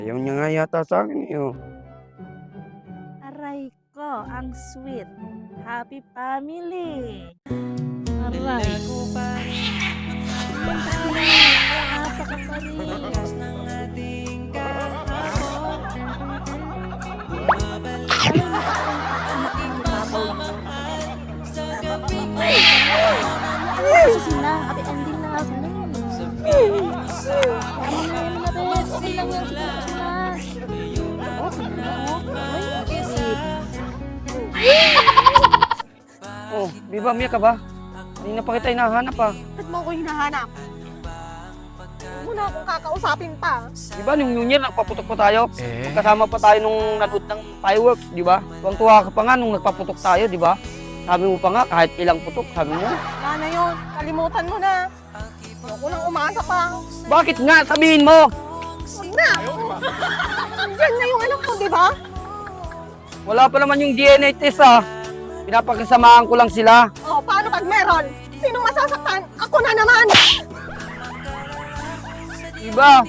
Ayaw niya nga yata sa akin eh. Oh. Aray ko, ang sweet. Happy family. Aray. Asa ka pa rin. Kasi sila, happy ending na nga sila. Tama na yun na, bes. Okay lang yan, siguro sila. Oh, di ba, Mia ka ba? Hindi na pa kita hinahanap ah. Ba't mo ko hinahanap? Huwag mo na akong kakausapin pa. Di ba, nung New Year, nagpaputok pa tayo? Kasama pa tayo nung nanood ng fireworks, di ba? Tuwang-tuwa ka pa nga nung nagpaputok tayo, di ba? Sabi mo pa nga, kahit ilang putok, sabi mo. Wala na yun. Kalimutan mo na. Huwag ko nang umasa pa. Bakit nga? Sabihin mo! Huwag na. Diyan na yung anak ko, di ba? Wala pa naman yung DNA test ah. Pinapakasamahan ko lang sila. O, paano pag meron? Sinong masasaktan? Ako na naman. Di ba?